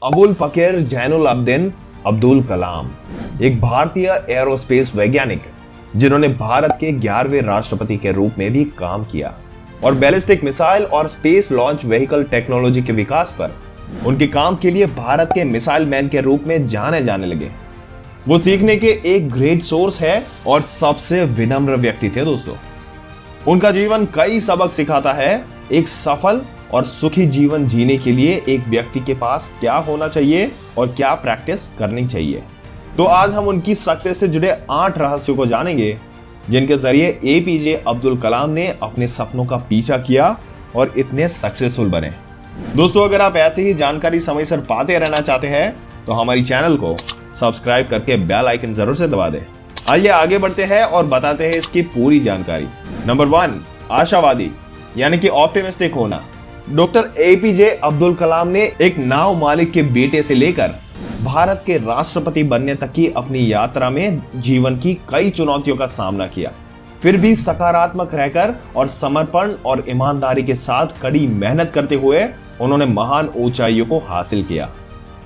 अबुल पकीर जैनुल अब्दीन अब्दुल कलाम एक भारतीय एरोस्पेस वैज्ञानिक जिन्होंने भारत के 11वें राष्ट्रपति के रूप में भी काम किया और बैलिस्टिक मिसाइल और स्पेस लॉन्च व्हीकल टेक्नोलॉजी के विकास पर उनके काम के लिए भारत के मिसाइल मैन के रूप में जाने जाने लगे। वो सीखने के एक ग्रेट सोर्स है और सबसे विनम्र व्यक्ति थे दोस्तों। उनका जीवन कई सबक सिखाता है। एक सफल और सुखी जीवन जीने के लिए एक व्यक्ति के पास क्या होना चाहिए और क्या प्रैक्टिस करनी चाहिए। तो आज हम उनकी सक्सेस से जुड़े 8 रहस्यों को जानेंगे जिनके जरिए एपीजे अब्दुल कलाम ने अपने सपनों का पीछा किया और इतने सक्सेसफुल बने। दोस्तों, अगर आप ऐसी ही जानकारी समय से पाते रहना चाहते हैं तो हमारी चैनल को सब्सक्राइब करके बेल आइकन जरूर से दबा दें। आइए आगे बढ़ते हैं और बताते हैं इसकी पूरी जानकारी। नंबर 1, आशावादी यानी कि ऑप्टिमिस्टिक होना। डॉक्टर एपीजे अब्दुल कलाम ने एक नाव मालिक के बेटे से लेकर भारत के राष्ट्रपति बनने तक की अपनी यात्रा में जीवन की कई चुनौतियों का सामना किया, फिर भी सकारात्मक रहकर और समर्पण और ईमानदारी के साथ कड़ी मेहनत करते हुए उन्होंने महान ऊंचाइयों को हासिल किया।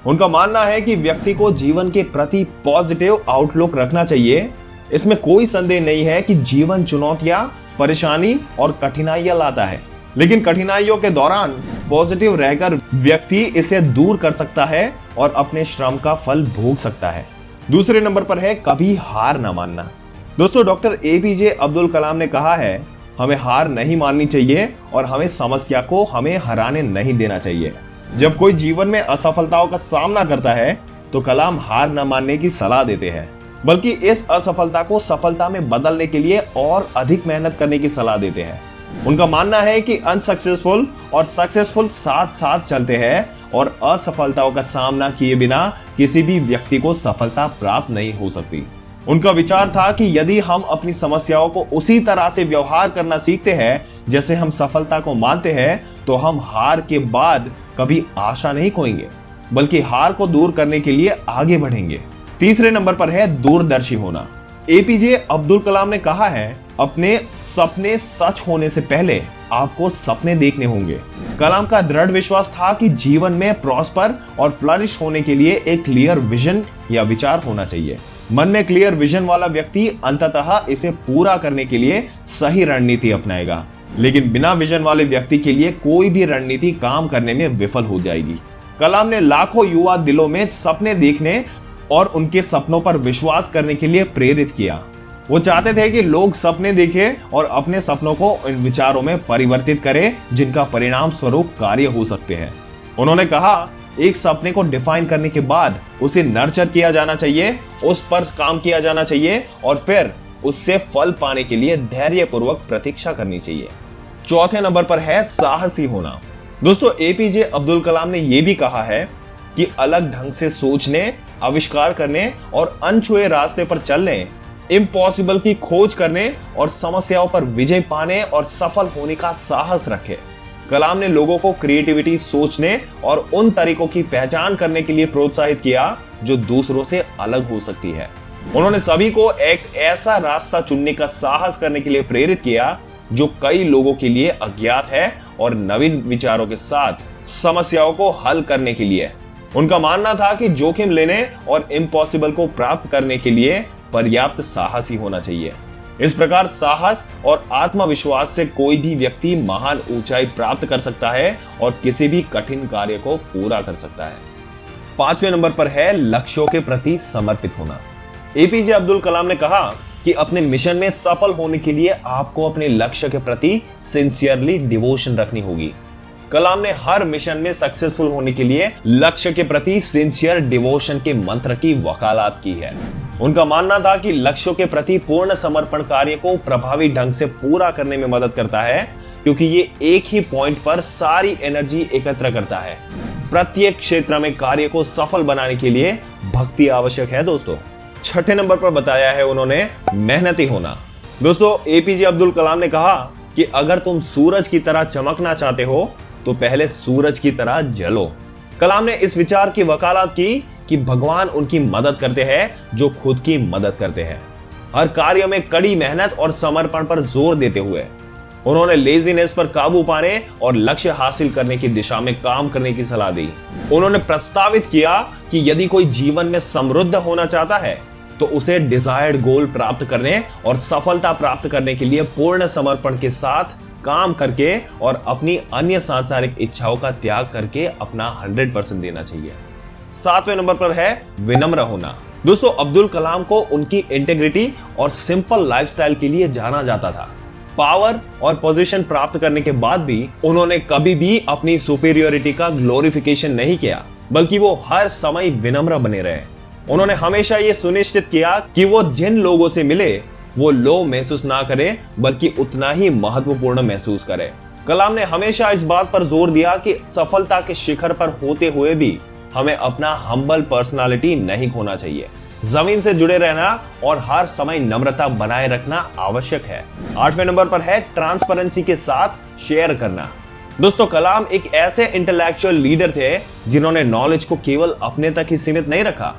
उनका मानना है कि व्यक्ति को जीवन के प्रति पॉजिटिव आउटलुक रखना चाहिए। इसमें कोई संदेह नहीं है कि जीवन चुनौतियां, परेशानी और कठिनाइयां लाता है, लेकिन कठिनाइयों के दौरान पॉजिटिव रहकर व्यक्ति इसे दूर कर सकता है और अपने श्रम का फल भोग सकता है। दूसरे नंबर पर है कभी हार ना मानना। दोस्तों, डॉक्टर एपीजे अब्दुल कलाम ने कहा है हमें हार नहीं माननी चाहिए और हमें समस्या को हमें हराने नहीं देना चाहिए। जब कोई जीवन में असफलताओं का सामना करता है तो कलाम हार न मानने की सलाह देते हैं, बल्कि इस असफलता को सफलता में बदलने के लिए और अधिक मेहनत करने की सलाह देते हैं। उनका मानना है कि अनसक्सेसफुल और सक्सेसफुल साथ साथ चलते हैं और असफलताओं का सामना किए बिना किसी भी व्यक्ति को सफलता प्राप्त नहीं हो सकती। उनका विचार था कि यदि हम अपनी समस्याओं को उसी तरह से व्यवहार करना सीखते हैं जैसे हम सफलता को मानते हैं, तो हम हार के बाद कभी आशा नहीं खोएंगे, बल्कि हार को दूर करने के लिए आगे बढ़ेंगे। तीसरे नंबर पर है दूरदर्शी होना। एपीजे अब्दुल कलाम ने कहा है अपने सपने सच होने से पहले आपको सपने देखने होंगे। कलाम का दृढ़ विश्वास था कि जीवन में प्रॉस्पर और फ्लरिश होने के लिए एक क्लियर विजन या विचार होना चाहिए। मन में क्लियर विजन वाला व्यक्ति अंततः इसे पूरा करने के लिए सही रणनीति अपनाएगा, लेकिन बिना विजन वाले व्यक्ति के लिए कोई भी रणनीति काम करने में विफल हो जाएगी। कलाम ने लाखों युवा दिलों में सपने देखने और उनके सपनों पर विश्वास करने के लिए प्रेरित किया। वो चाहते थे कि लोग सपने देखें और अपने सपनों को इन विचारों में परिवर्तित करें जिनका परिणाम स्वरूप कार्य हो सकते हैं। उन्होंने कहा एक सपने को डिफाइन करने के बाद उसे नर्चर किया जाना चाहिए, उस पर काम किया जाना चाहिए और फिर उससे फल पाने के लिए धैर्यपूर्वक प्रतीक्षा करनी चाहिए। चौथे नंबर पर है साहसी होना। दोस्तों, एपीजे अब्दुल कलाम ने यह भी कहा है कि अलग ढंग से सोचने, आविष्कार करने और अनछुए रास्ते पर चलने, इम्पॉसिबल की खोज करने और समस्याओं पर विजय पाने और सफल होने का साहस रखे। कलाम ने लोगों को क्रिएटिविटी, सोचने और उन तरीकों की पहचान करने के लिए प्रोत्साहित किया जो दूसरों से अलग हो सकती है। उन्होंने सभी को एक ऐसा रास्ता चुनने का साहस करने के लिए प्रेरित किया जो कई लोगों के लिए अज्ञात है और नवीन विचारों के साथ समस्याओं को हल करने के लिए। उनका मानना था कि जोखिम लेने और इम्पॉसिबल को प्राप्त करने के लिए पर्याप्त साहसी होना चाहिए। इस प्रकार साहस और आत्मविश्वास से कोई भी व्यक्ति महान ऊंचाई प्राप्त कर सकता है और किसी भी कठिन कार्य को पूरा कर सकता है। 5वें नंबर पर है लक्ष्यों के प्रति समर्पित होना। एपीजे अब्दुल कलाम ने कहा कि अपने मिशन में सफल होने के लिए आपको अपने लक्ष्य के प्रति सिंसियरली डिवोशन रखनी होगी। कलाम ने हर मिशन में सक्सेसफुल होने के लिए लक्ष्य के प्रति सिंसियर डिवोशन के मंत्र की वकालत की है। उनका मानना था कि लक्ष्यों के प्रति पूर्ण समर्पण कार्य को प्रभावी ढंग से पूरा करने में मदद करता है, क्योंकि ये एक ही पॉइंट पर सारी एनर्जी एकत्र करता है। प्रत्येक क्षेत्र में कार्य को सफल बनाने के लिए भक्ति आवश्यक है। दोस्तों, 6ठे नंबर पर बताया है उन्होंने मेहनती होना। दोस्तों, एपीजे अब्दुल कलाम ने कहा कि अगर तुम सूरज की तरह चमकना चाहते हो तो पहले सूरज की तरह जलो। कलाम ने इस विचार की वकालत की कि भगवान उनकी मदद करते हैं जो खुद की मदद करते हैं। हर कार्य में कड़ी मेहनत और समर्पण पर जोर देते हुए उन्होंने लेजीनेस पर काबू पाने और लक्ष्य हासिल करने की दिशा में काम करने की सलाह दी। उन्होंने प्रस्तावित किया कि यदि कोई जीवन में समृद्ध होना चाहता है तो उसे डिजायर्ड गोल प्राप्त करने और सफलता प्राप्त करने के लिए पूर्ण समर्पण के साथ काम करके और अपनी अन्य सांसारिक इच्छाओं का त्याग करके अपना 100% देना चाहिए। 7वें नंबर पर है विनम्र होना। दोस्तों, अब्दुल कलाम को उनकी इंटेग्रिटी और सिंपल लाइफस्टाइल के लिए जाना जाता था। पावर और पोजीशन प्राप्त करने के बाद भी उन्होंने कभी भी अपनी सुपीरियोरिटी का ग्लोरिफिकेशन नहीं किया, बल्कि वो हर समय विनम्र बने रहे। उन्होंने हमेशा ये सुनिश्चित किया कि वो जिन लोगों से मिले वो लो महसूस ना करे, बल्कि उतना ही महत्वपूर्ण महसूस करे। कलाम ने हमेशा इस बात पर जोर दिया कि सफलता के शिखर पर होते हुए भी हमें अपना हम्बल पर्सनालिटी नहीं खोना चाहिए। जमीन से जुड़े रहना और हर समय नम्रता बनाए रखना आवश्यक है। 8वें नंबर पर है ट्रांसपेरेंसी के साथ शेयर करना। दोस्तों, कलाम एक ऐसे इंटेलेक्चुअल लीडर थे जिन्होंने नॉलेज को केवल अपने तक ही सीमित नहीं रखा,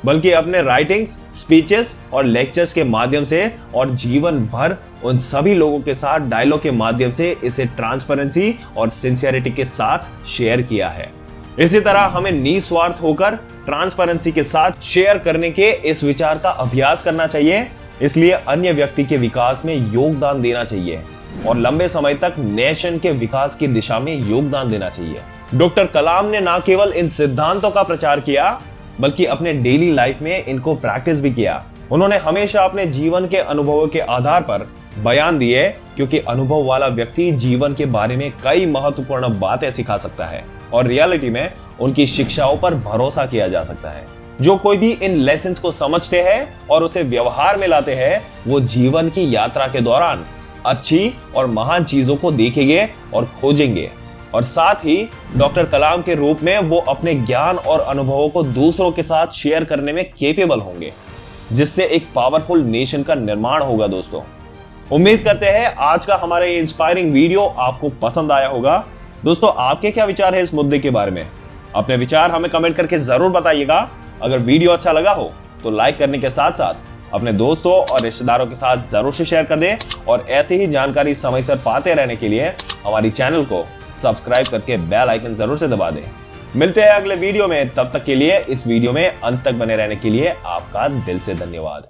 बल्कि अपने राइटिंग्स, स्पीचेस और लेक्चर्स के माध्यम से और जीवन भर उन सभी लोगों के साथ डायलॉग के माध्यम से इसे ट्रांसपेरेंसी और सिंसियरिटी के साथ शेयर किया है। इसी तरह हमें निस्वार्थ होकर ट्रांसपेरेंसी के साथ शेयर करने के इस विचार का अभ्यास करना चाहिए। इसलिए अन्य व्यक्ति के विकास में योगदान देना चाहिए और लंबे समय तक नेशन के विकास की दिशा में योगदान देना चाहिए। डॉक्टर कलाम ने न केवल इन सिद्धांतों का प्रचार किया, बल्कि अपने डेली लाइफ में इनको प्रैक्टिस भी किया। उन्होंने हमेशा अपने जीवन के अनुभवों के आधार पर बयान दिए, क्योंकि अनुभव वाला व्यक्ति जीवन के बारे में कई महत्वपूर्ण बातें सिखा सकता है और रियलिटी में उनकी शिक्षाओं पर भरोसा किया जा सकता है। जो कोई भी इन लेसन्स को समझते हैं और उसे व्यवहार में लाते हैं, वो जीवन की यात्रा के दौरान अच्छी और महान चीजों को देखेंगे और खोजेंगे, और साथ ही डॉक्टर कलाम के रूप में वो अपने ज्ञान और अनुभवों को दूसरों के साथ शेयर करने में केपेबल होंगे, जिससे एक पावरफुल नेशन का निर्माण होगा। दोस्तों, उम्मीद करते हैं आज का हमारा ये इंस्पायरिंग वीडियो आपको पसंद आया होगा। दोस्तों, आपके क्या विचार है इस मुद्दे के बारे में? अपने विचार हमें कमेंट करके जरूर बताइएगा। अगर वीडियो अच्छा लगा हो तो लाइक करने के साथ साथ अपने दोस्तों और रिश्तेदारों के साथ जरूर से शेयर कर दें, और ऐसे ही जानकारी समय से पाते रहने के लिए हमारी चैनल को सब्सक्राइब करके बेल आइकन जरूर से दबा दें। मिलते हैं अगले वीडियो में, तब तक के लिए इस वीडियो में अंत तक बने रहने के लिए आपका दिल से धन्यवाद।